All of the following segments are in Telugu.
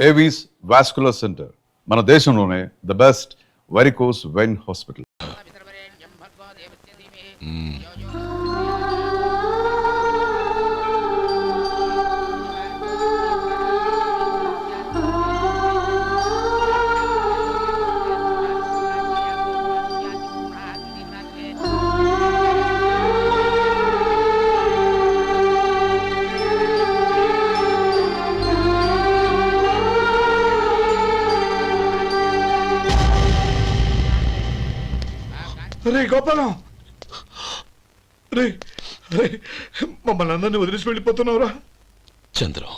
ఏవీస్ వాస్కులర్ సెంటర్, మన దేశంలోనే the best varicose vein hospital. రే గోపాలం, రే రే మమ్మల్ని అందరినీ వదిలేసి వెళ్ళిపోతున్నావురా. చంద్రం,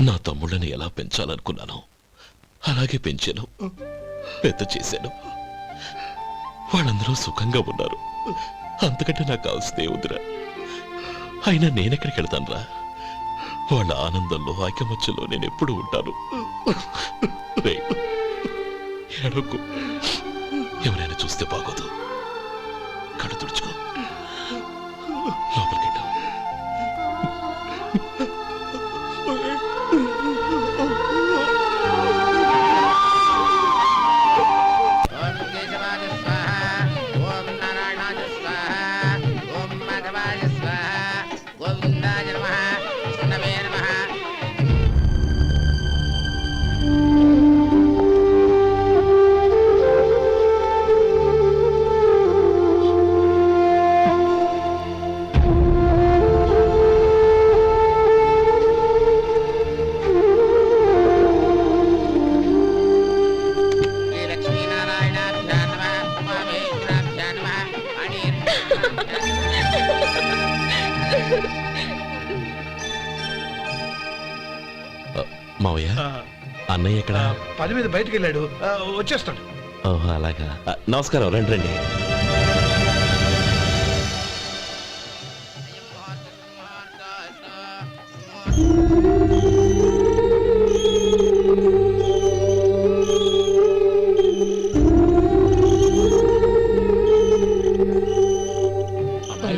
నా తమ్ముళ్ళని ఎలా పెంచాలనుకున్నాను అలాగే పెంచాను, పెద్ద చేశాను. వాళ్ళందరూ సుఖంగా ఉన్నారు, అంతకంటే నాకు కావస్తే వద్దురా. అయినా నేనెక్కడికి వెళ్తానురా? వాళ్ళ ఆనందంలో ఐకమత్యంలో నేను ఎప్పుడు ఉంటాను. ఎడకు, ఎవరైనా చూస్తే బాగోదు. కళ్ళు తుడుచుకో, లోపలికి వెళ్ళు. మావయ్య, అన్నయ్య ఎక్కడ? పని మీద బయటకు వెళ్ళాడు, వచ్చేస్తాడు. ఓహో అలాగా. నమస్కారం, రండి రండి.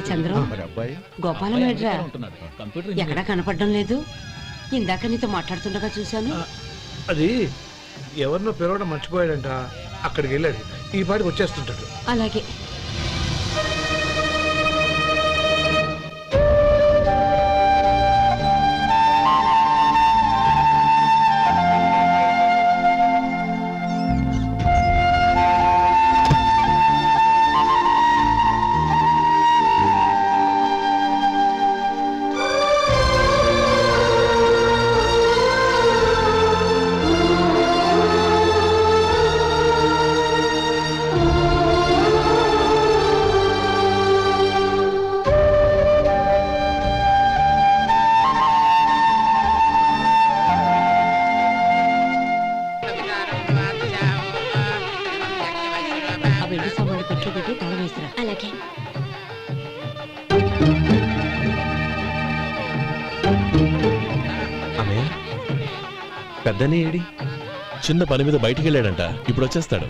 చంద్రం, గోపాలం ఎడ్రా ఎక్కడా కనపడడం లేదు. ఇందాక నీతో మాట్లాడుతుండగా చూశాను. అది ఎవరినో పిలవడం మర్చిపోయాడంట, అక్కడికి వెళ్ళాడు. ఈ పాటికి వచ్చేస్తుంటాడు. అలాగే. పెద్దనే ఏడి? చిన్న పని మీద బయటికి వెళ్ళాడంట, ఇప్పుడు వచ్చేస్తాడు.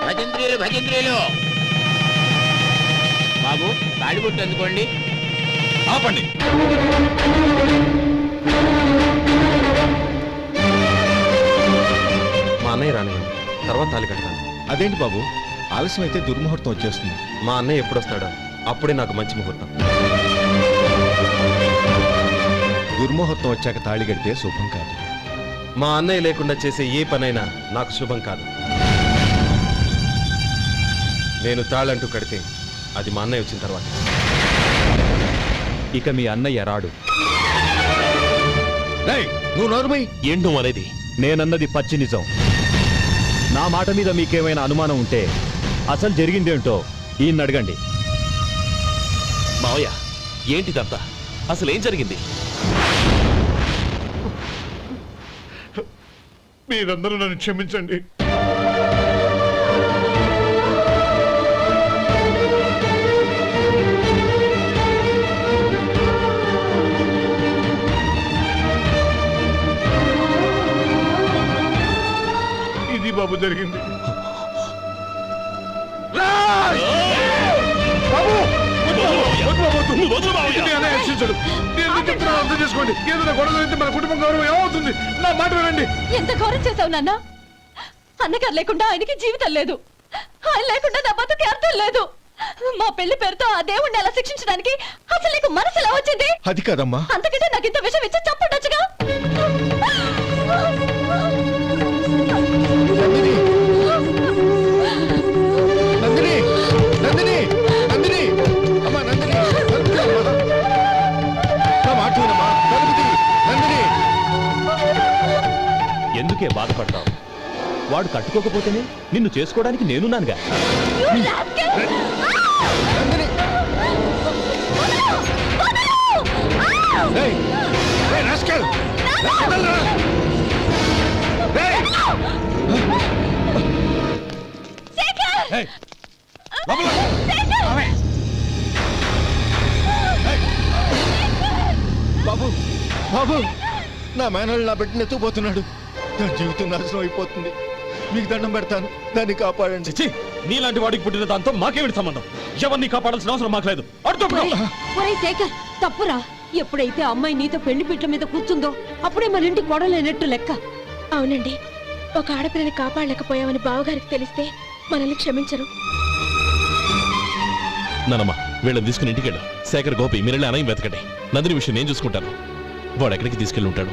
భజంత్రీలు భజంత్రీలు బాబు, తాడిబొట్టు అందుకోండి. ఆపండి. మా అన్నయ్య రానివ్వండి, తర్వాత తాళి కడతాను. అదేంటి బాబు, ఆలస్యం అయితే దుర్ముహూర్తం వచ్చేస్తుంది. మా అన్నయ్య ఎప్పుడు వస్తాడో అప్పుడే నాకు మంచి ముహూర్తం. దుర్ముహూర్తం వచ్చాక తాళి కడితే శుభం కాదు. మా అన్నయ్య లేకుండా చేసే ఏ పనైనా నాకు శుభం కాదు. నేను తాళంటూ కడితే అది మా అన్నయ్య వచ్చిన తర్వాత. ఇక మీ అన్నయ్య రాడు. నువ్వు నోరుమై. ఏంటో అనేది? నేనన్నది పచ్చి నిజం. నా మాట మీద మీకేమైనా అనుమానం ఉంటే అసలు జరిగిందేంటో ఈయన్ని అడగండి. మావయ్య, ఏంటిదంతా? అసలు ఏం జరిగింది? మీరందరూ నన్ను క్షమించండి. ఇది బాబు జరిగింది. బాబు ఆలోచించడు. నేను ఎందుకు చెప్తున్నానో అర్థం చేసుకోండి. ఏదైనా గొడవ అయితే మన కుటుంబం గౌరవం ఏమవుతుంది? నా మాట వినండి. ఎంత ఘోరం చేసావు నాన్న. అన్నగారు లేకుండా ఆయనకి జీవితం లేదు, ఆయన లేకుండా నా బతుకు అర్థం లేదు. మా పెళ్లి పేరుతో ఆ దేవుణ్ణి అలా శిక్షించడానికి అసలు నీకు మనసు ఎలా వచ్చింది? అది కాదమ్మా. అంతకంటే నాకు ఇంత విషయం ఇచ్చి చంపుండొచ్చుగా. నందిని నందిని నందిని అమ్మా నందిని నందిని. ఎందుకే బాధపడతావు? వాడు కట్టుకోకపోతేనే నిన్ను చేసుకోవడానికి నేనున్నానుగా. You rascal! బాబు బాబు, నా మేనల్ని నా బిడ్డను ఎత్తుకుపోతున్నాడు. నా జీవితం నాశనం అయిపోతుంది. మీకు దండం పెడతాను, దాన్ని కాపాడండి. చిచ్చి, నీలాంటి వాడికి పుట్టిన దాంతో మాకేమిటి సంబంధం? ఎవరిని కాపాడాల్సిన అవసరం మాకు లేదు. ఒరేయ్ శేఖర్, తప్పురా. ఎప్పుడైతే అమ్మాయి నీతో పెళ్లి పీటల మీద కూర్చుందో అప్పుడే మన ఇంటి కొడలేనట్టు లెక్క. అవునండి, ఒక ఆడపిల్లని కాపాడలేకపోయామని బావగారికి తెలిస్తే మనల్ని క్షమించరు. నానమ్మా, వీళ్ళని తీసుకుని ఇంటికి వెళ్ళు. శేఖర్, గోపి, మీరెళ్ళి అన్నయ్య వెతకండి. నందిని విషయం నేను చూసుకుంటాను. వాడు ఎక్కడికి తీసుకెళ్ళి ఉంటాడు.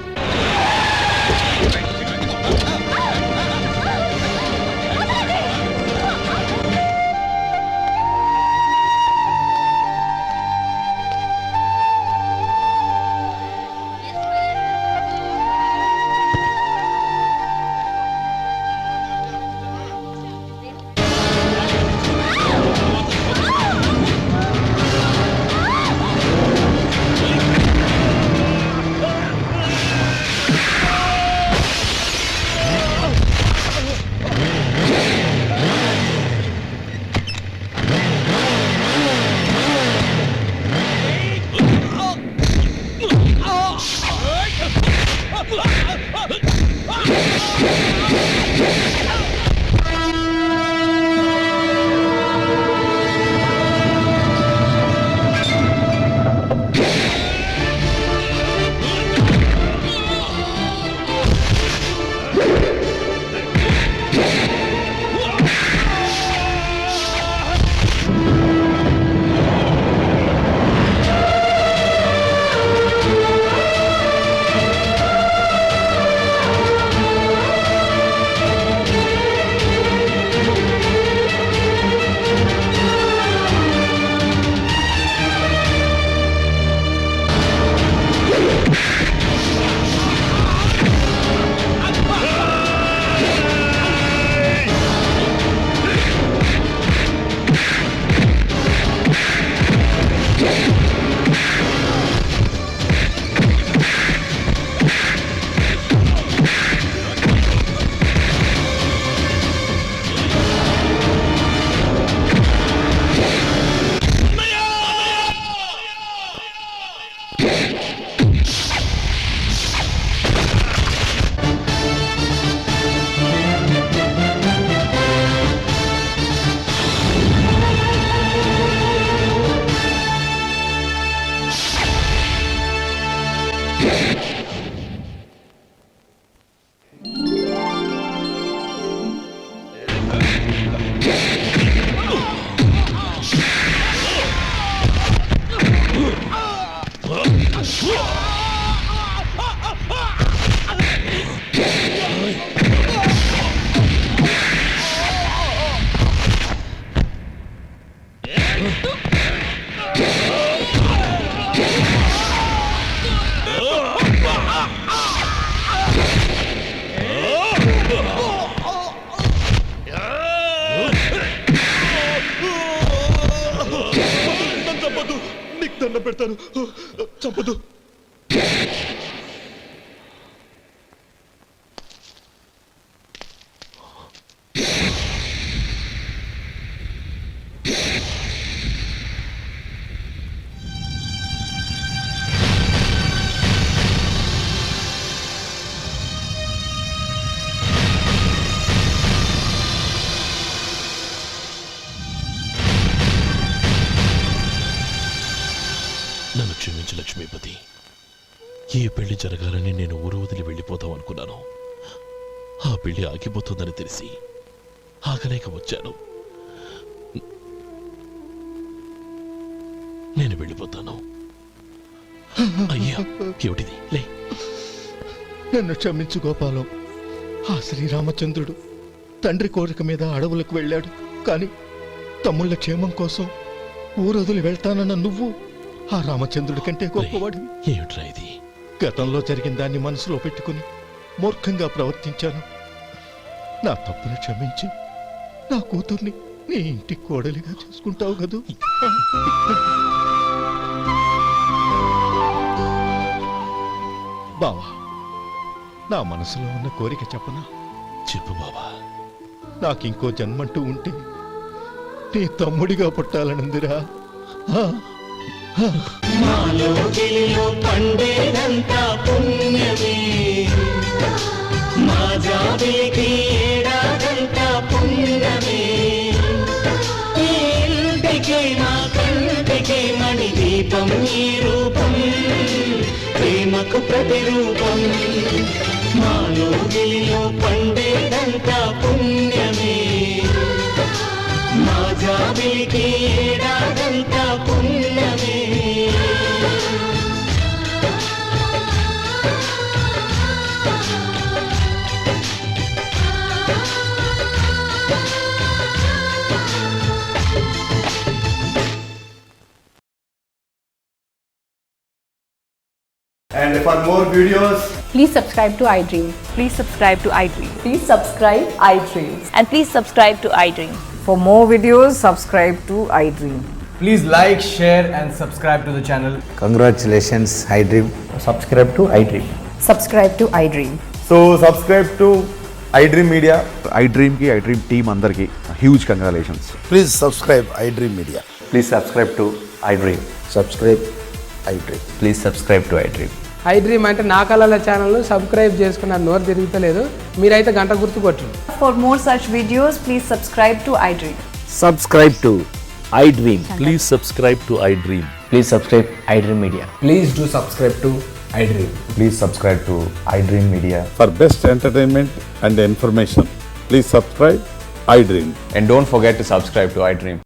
చంపదు, నీకు దండం పెడతాను, చంపదు. నన్ను క్షమించు. క్షమించు లక్ష్మీపతి. ఈ పెళ్లి జరగాలని నేను ఊరు వదిలి వెళ్ళిపోతాం అనుకున్నాను. ఆ పెళ్లి ఆగిపోతుందని తెలిసి ఆగలేక వచ్చాను. నేను వెళ్ళిపోతాను. అయ్యా, ఏమిటిది? లే. నన్ను క్షమించు గోపాలం. ఆ శ్రీరామచంద్రుడు తండ్రి కోరిక మీద అడవులకు వెళ్ళాడు. కానీ తమ్ముళ్ళ క్షేమం కోసం ఊరొదిలి వెళ్తానన్న నువ్వు ఆ రామచంద్రుడి కంటే గొప్పవాడివి. ఏమిట్రా ఇది? గతంలో జరిగిన దాన్ని మనసులో పెట్టుకుని మూర్ఖంగా ప్రవర్తించాను. నా తప్పును క్షమించి నా కూతుర్ని నీ ఇంటి కోడలిగా చేసుకుంటావు కదూ. బావా, నా మనసులో ఉన్న కోరిక చెప్పనా? చెప్పు బాబా. నాకింకో జన్మంటూ ఉంటే నీ తమ్ముడిగా పుట్టాలనుందిరా. పండేదంతా పుణ్యమే, మా జాబిలికి ఏడాదంతా పుణ్యమే. ఈ ఇంటికి మా కంటికి మణి దీపం ఈ రూపం, ప్రేమకు ప్రతిరూపం. మాలో గిలిలో పండేదంతా పుణ్యమే, మా జాబిలికి ఏడాదంతా పుణ్యమే. And for more videos, Please subscribe to iDream. Please subscribe to iDream. Please subscribe iDream. And please subscribe to iDream. For more videos, subscribe to iDream. please like, share and subscribe to the channel. Congratulations, iDream. Subscribe to iDream. Subscribe to iDream. So subscribe to iDream Media. iDream ki iDream team andarki huge congratulations. Please subscribe iDream Media. Please subscribe to iDream. Subscribe iDream. Please subscribe to iDream. iDream అంటే నా కళల ఛానల్ సబ్స్క్రైబ్ చేసుకున్న నోరు తిరుగుతలేదు. మీరైతే గంట గుర్తు కొట్టండి. For more such videos, please subscribe to iDream. Subscribe to iDream. Please subscribe to iDream. Please subscribe iDream Media. Please do subscribe to iDream. Please subscribe to iDream Media. For best entertainment and information, please subscribe iDream. And don't forget to subscribe to iDream.